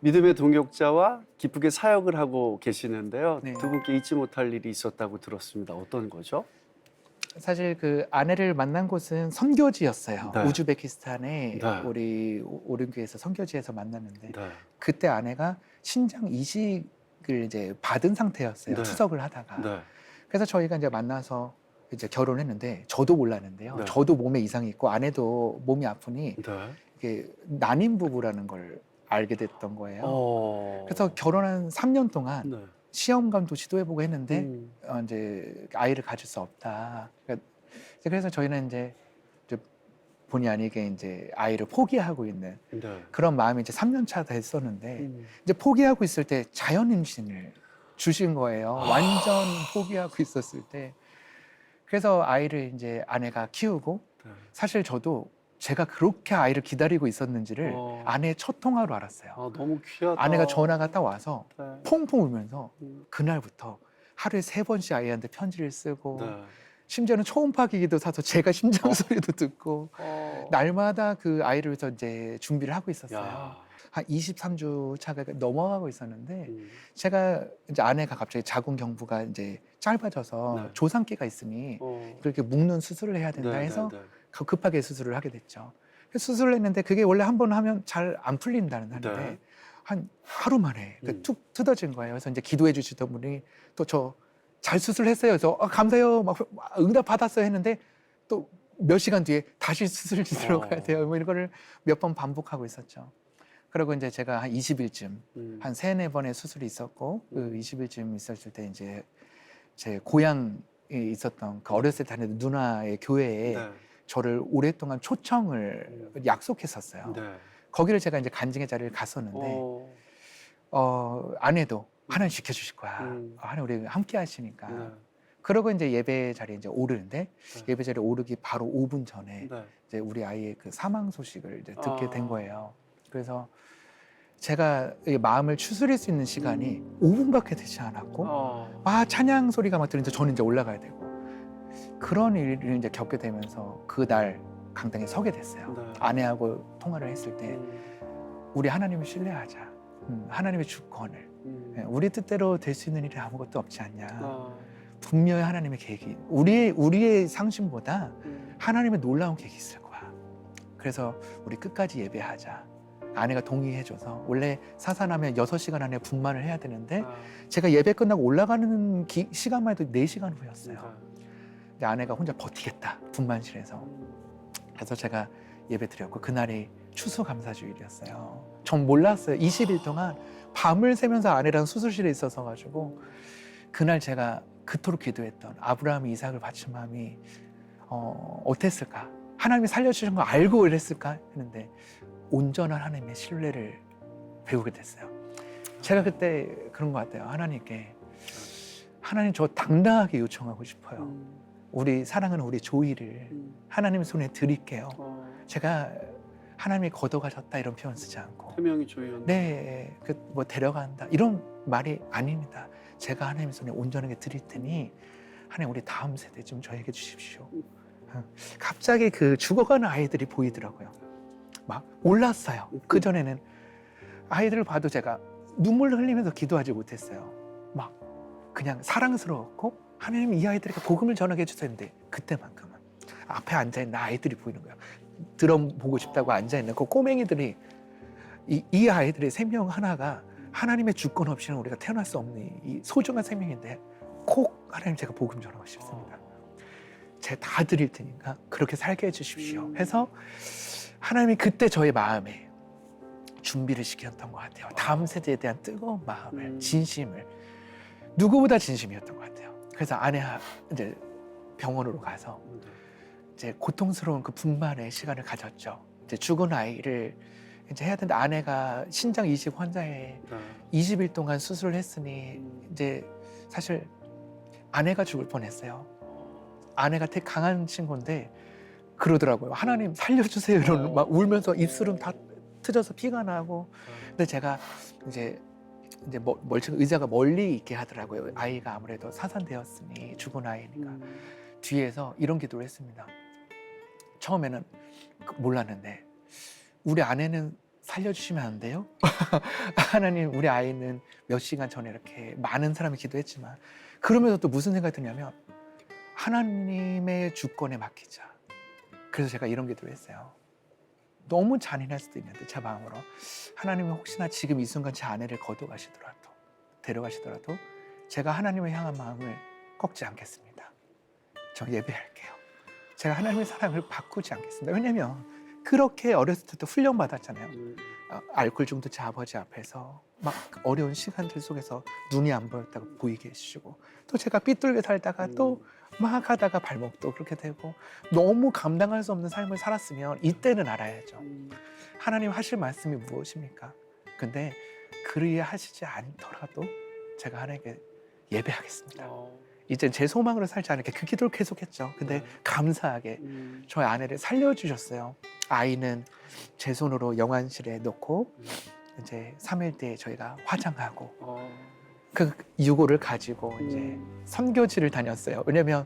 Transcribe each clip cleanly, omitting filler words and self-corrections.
믿음의 동역자와 기쁘게 사역을 하고 계시는데요. 네. 두 분께 잊지 못할 일이 있었다고 들었습니다. 어떤 거죠? 사실 그 아내를 만난 곳은 선교지였어요. 네. 우즈베키스탄에 네. 우리 오륜교에서 선교지에서 만났는데 네. 그때 아내가 신장 이식을 이제 받은 상태였어요. 네. 투석을 하다가. 네. 그래서 저희가 이제 만나서 이제 결혼했는데 저도 몰랐는데요. 네. 저도 몸에 이상이 있고 아내도 몸이 아프니 네. 이게 난임 부부라는 걸 알게 됐던 거예요. 어. 그래서 결혼한 3년 동안 네. 시험관도 시도해보고 했는데 음. 이제 아이를 가질 수 없다. 그래서 저희는 이제 본의 아니게 이제 아이를 포기하고 있는 네. 그런 마음이 이제 3년 차 됐었는데 음. 이제 포기하고 있을 때 자연 임신을 주신 거예요. 완전 포기하고 있었을 때. 그래서 아이를 이제 아내가 키우고 네. 사실 저도 제가 그렇게 아이를 기다리고 있었는지를 아내의 첫 통화로 알았어요. 아, 너무 귀하다. 아내가 전화가 딱 와서 네. 퐁퐁 울면서 음. 그날부터 하루에 3번씩 아이한테 편지를 쓰고 네. 심지어는 초음파 기기도 사서 제가 심장 소리도 듣고 날마다 그 아이를 위해서 이제 준비를 하고 있었어요. 야. 한 23주 차가 넘어가고 있었는데 음. 제가 이제 아내가 갑자기 자궁 경부가 이제 짧아져서 네. 조산기가 있으니 어. 그렇게 묶는 수술을 해야 된다 네, 해서 네, 네. 급하게 수술을 하게 됐죠. 그래서 수술을 했는데 그게 원래 한 번 하면 잘 안 풀린다는 하는데 네. 한 하루 만에 툭 뜯어진 거예요. 그래서 이제 기도해 주시던 분이 또 저 잘 수술했어요. 그래서 감사해요. 막 응답 받았어요 했는데 또 몇 시간 뒤에 다시 수술 들어가야 돼요. 뭐 이런 거를 몇 번 반복하고 있었죠. 그리고 이제 제가 한 20일쯤 한 3-4번의 수술이 있었고 그 20일쯤 있었을 때 이제 제 고향에 있었던 그 어렸을 때 다니던 누나의 교회에 네. 저를 오랫동안 초청을 약속했었어요. 네. 거기를 제가 이제 간증의 자리를 갔었는데 아내도 하나님 지켜주실 거야. 하나님 우리 함께 하시니까. 네. 그러고 이제 예배 자리에 이제 오르는데 예배 자리에 오르기 바로 5분 전에 네. 이제 우리 아이의 그 사망 소식을 이제 듣게 아. 된 거예요. 그래서 제가 이 마음을 추스릴 수 있는 시간이 5분밖에 되지 않았고 찬양 소리가 막 들리면서 저는 이제 올라가야 되고 그런 일을 이제 겪게 되면서 그날 강당에 서게 됐어요. 네. 아내하고 통화를 했을 때 우리 하나님을 신뢰하자. 하나님의 주권을. 우리 뜻대로 될 수 있는 일이 아무것도 없지 않냐. 분명히 하나님의 계획이 우리의 상심보다 하나님의 놀라운 계획이 있을 거야. 그래서 우리 끝까지 예배하자. 아내가 동의해줘서 원래 사산하면 6시간 안에 분만을 해야 되는데 제가 예배 끝나고 올라가는 시간만 해도 4시간 후였어요. 근데 아내가 혼자 버티겠다. 분만실에서. 그래서 제가 예배 드렸고 그날이 추수감사주일이었어요. 전 몰랐어요. 20일 동안 밤을 새면서 아내랑 수술실에 있어서 가지고 그날 제가 그토록 기도했던 아브라함이 이삭을 바친 마음이 어땠을까? 하나님이 살려주신 거 알고 이랬을까? 했는데 온전한 하나님의 신뢰를 배우게 됐어요. 제가 그때 그런 것 같아요. 하나님께 하나님 저 당당하게 요청하고 싶어요. 우리 사랑하는 우리 조이를 하나님 손에 드릴게요. 제가 하나님이 걷어가셨다 이런 표현 쓰지 않고 태명이 조이였나? 네, 뭐 데려간다 이런 말이 아닙니다. 제가 하나님 손에 온전하게 드릴 테니 하나님 우리 다음 세대 좀 저에게 주십시오. 갑자기 그 죽어가는 아이들이 보이더라고요. 막 올랐어요. 그 전에는 아이들을 봐도 제가 눈물을 흘리면서 기도하지 못했어요. 막 그냥 사랑스러웠고 하나님 이 아이들에게 복음을 전하게 해주세요 했는데 그때만큼은 앞에 앉아있는 아이들이 보이는 거예요. 드럼 보고 싶다고 앉아있는 그 꼬맹이들이 이 아이들의 생명 하나가 하나님의 주권 없이는 우리가 태어날 수 없는 이 소중한 생명인데 꼭 하나님 제가 복음 전하고 싶습니다. 제가 다 드릴 테니까 그렇게 살게 해주십시오 해서 하나님이 그때 저의 마음에 준비를 시켰던 것 같아요. 다음 세대에 대한 뜨거운 마음을 진심을 누구보다 진심이었던 것 같아요. 그래서 아내가 이제 병원으로 가서 이제 고통스러운 그 분만의 시간을 가졌죠. 이제 죽은 아이를 이제 해야 되는데 아내가 신장 이식 환자에 20일 동안 수술을 했으니 이제 사실 아내가 죽을 뻔했어요. 아내가 되게 강한 친구인데 그러더라고요. 하나님 살려주세요 이러는 막 울면서 입술은 다 트져서 피가 나고. 근데 제가 이제 의자가 멀리 있게 하더라고요. 아이가 아무래도 사산되었으니 죽은 아이니까. 뒤에서 이런 기도를 했습니다. 처음에는 몰랐는데 우리 아내는 살려주시면 안 돼요? 하나님, 우리 아이는 몇 시간 전에 이렇게 많은 사람이 기도했지만, 그러면서 또 무슨 생각이 드냐면 하나님의 주권에 맡기자. 그래서 제가 이런 기도를 했어요. 너무 잔인할 수도 있는데 제 마음으로, 하나님이 혹시나 지금 이 순간 제 아내를 데려가시더라도 제가 하나님을 향한 마음을 꺾지 않겠습니다. 저 예배할게요. 제가 하나님의 사랑을 바꾸지 않겠습니다. 왜냐면 그렇게 어렸을 때도 훈련 받았잖아요. 알코올 중독 제 아버지 앞에서 막 어려운 시간들 속에서 눈이 안 보였다고 보이게 해주시고, 또 제가 삐뚤게 살다가 또 막 하다가 발목도 그렇게 되고, 너무 감당할 수 없는 삶을 살았으면 이때는 알아야죠. 하나님 하실 말씀이 무엇입니까? 근데 그리 하시지 않더라도 제가 하나님께 예배하겠습니다. 이제 제 소망으로 살지 않을게, 그 기도를 계속했죠. 근데 감사하게 저희 아내를 살려주셨어요. 아이는 제 손으로 영안실에 놓고 이제 3일 뒤에 저희가 화장하고 그 유고를 가지고 이제 선교지를 다녔어요. 왜냐면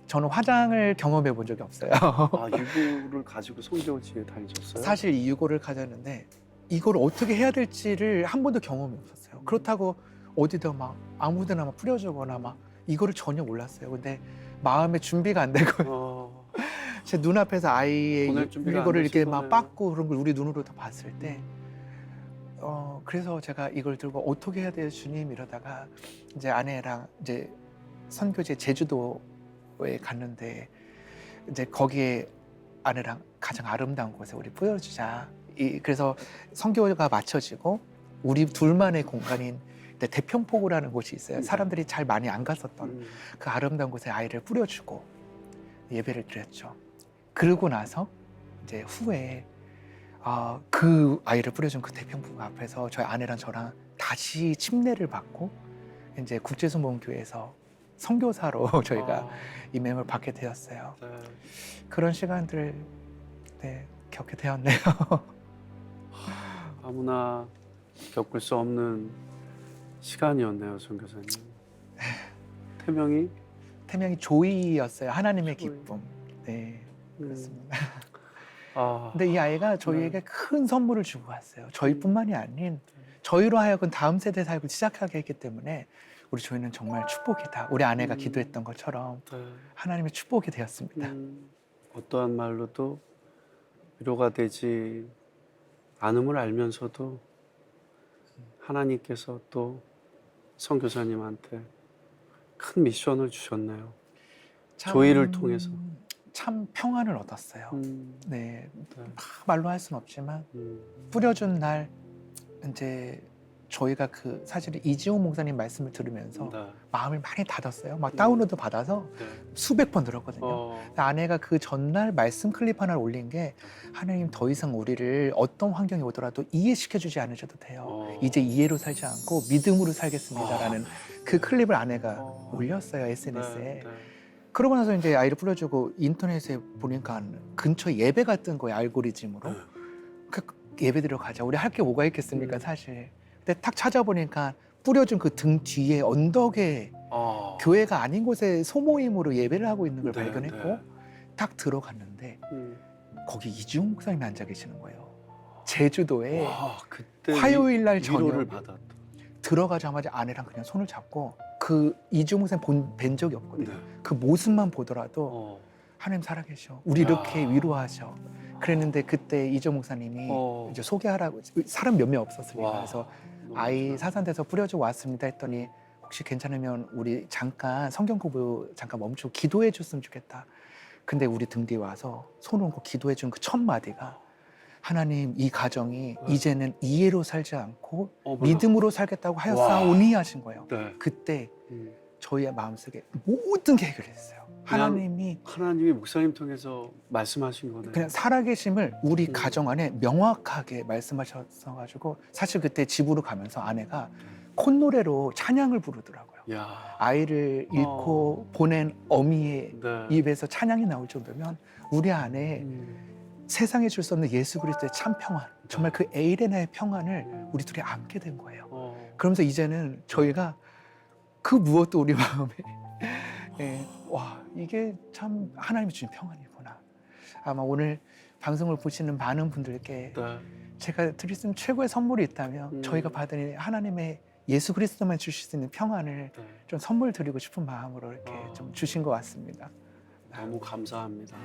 저는 화장을 경험해 본 적이 없어요. 아, 유고를 가지고 선교지에 다니셨어요? 사실 이 유고를 가졌는데 이걸 어떻게 해야 될지를 한 번도 경험이 없었어요. 그렇다고 어디다 막 아무데나 막 뿌려주거나 막 이거를 전혀 몰랐어요. 근데 마음의 준비가 안 되고 제 눈앞에서 아이의 보낼 준비가 안 이거를 이렇게 되신 막 거네요. 빻고 그런 걸 우리 눈으로 다 봤을 때, 그래서 제가 이걸 들고 어떻게 해야 돼요, 주님, 이러다가 이제 아내랑 이제 선교제 제주도에 갔는데, 이제 거기에 아내랑 가장 아름다운 곳에 우리 뿌려주자. 그래서 선교가 마쳐지고 우리 둘만의 공간인 대평포구라는 곳이 있어요. 사람들이 잘 많이 안 갔었던 그 아름다운 곳에 아이를 뿌려주고 예배를 드렸죠. 그러고 나서 이제 후에 그 아이를 뿌려준 그 대평포구 앞에서 저희 아내랑 저랑 다시 침례를 받고 이제 국제수목교회에서 선교사로 저희가 임명을 받게 되었어요. 네. 그런 시간들을 겪게 되었네요. 아무나 겪을 수 없는 시간이었네요, 선교사님. 태명이 조이였어요. 하나님의 조이. 기쁨. 네, 그렇습니다. 아, 근데 이 아이가 저희에게 큰 선물을 주고 갔어요. 저희뿐만이 아닌 저희로 하여금 다음 세대 사역을 시작하게 했기 때문에 우리 조이는 정말 축복이다. 우리 아내가 기도했던 것처럼 네. 하나님의 축복이 되었습니다. 어떠한 말로도 위로가 되지 않음을 알면서도 하나님께서 또 선교사님한테 큰 미션을 주셨네요. 조이를 통해서. 참 평안을 얻었어요. 네. 네, 말로 할 수는 없지만 뿌려준 날 이제 저희가 그 사실 이지호 목사님 말씀을 들으면서 네. 마음을 많이 닫았어요. 막 다운로드 받아서 네. 수백 번 들었거든요. 아내가 그 전날 말씀 클립 하나를 올린 게, 하나님 더 이상 우리를 어떤 환경이 오더라도 이해시켜주지 않으셔도 돼요. 이제 이해로 살지 않고 믿음으로 살겠습니다라는 그 클립을 아내가 올렸어요, SNS에. 네. 네. 그러고 나서 이제 아이를 뿌려주고 인터넷에 보니까 근처에 예배가 뜬 거예요, 알고리즘으로. 그 예배 들어가자. 우리 할 게 뭐가 있겠습니까, 사실. 근데 딱 찾아보니까 뿌려준 그 등 뒤에 언덕에 교회가 아닌 곳에 소모임으로 예배를 하고 있는 걸 네, 발견했고, 네. 딱 들어갔는데 거기 이지웅 목사님이 앉아 계시는 거예요. 제주도에 와, 그때 화요일 날 위로를 저녁 받았다. 들어가자마자 아내랑 그냥 손을 잡고, 그 이지웅 목사님 뵌 적이 없거든요. 네. 그 모습만 보더라도 하나님 살아계셔, 우리 이렇게 위로하셔. 그랬는데 그때 이지웅 목사님이 이제 소개하라고, 사람 몇 명 없었으니까. 그래서 아이 사산돼서 뿌려주고 왔습니다 했더니, 혹시 괜찮으면 우리 잠깐 성경 공부 잠깐 멈추고 기도해 줬으면 좋겠다. 근데 우리 등 뒤에 와서 손 얹고 기도해 준 그 첫 마디가, 하나님, 이 가정이 이제는 이해로 살지 않고 믿음으로 살겠다고 하였사오니 하신 거예요. 네. 그때 저희의 마음속에 모든 게 해결됐어요. 하나님이 목사님 통해서 말씀하신 거네요. 그냥 살아계심을 우리 가정 안에 명확하게 말씀하셔가지고, 사실 그때 집으로 가면서 아내가 콧노래로 찬양을 부르더라고요. 야. 아이를 잃고 보낸 어미의 네. 입에서 찬양이 나올 정도면 우리 안에 세상에 줄 수 없는 예수 그리스도의 참 평안, 정말 그 에이레나의 평안을 우리 둘이 안게 된 거예요. 그러면서 이제는 저희가 그 무엇도 우리 마음에 와, 이게 참 하나님이 주신 평안이구나. 아마 오늘 방송을 보시는 많은 분들께 네. 제가 드릴 수 있는 최고의 선물이 있다면 저희가 받은 하나님의 예수 그리스도만 주실 수 있는 평안을 네. 좀 선물 드리고 싶은 마음으로 이렇게 아. 좀 주신 것 같습니다. 너무 감사합니다.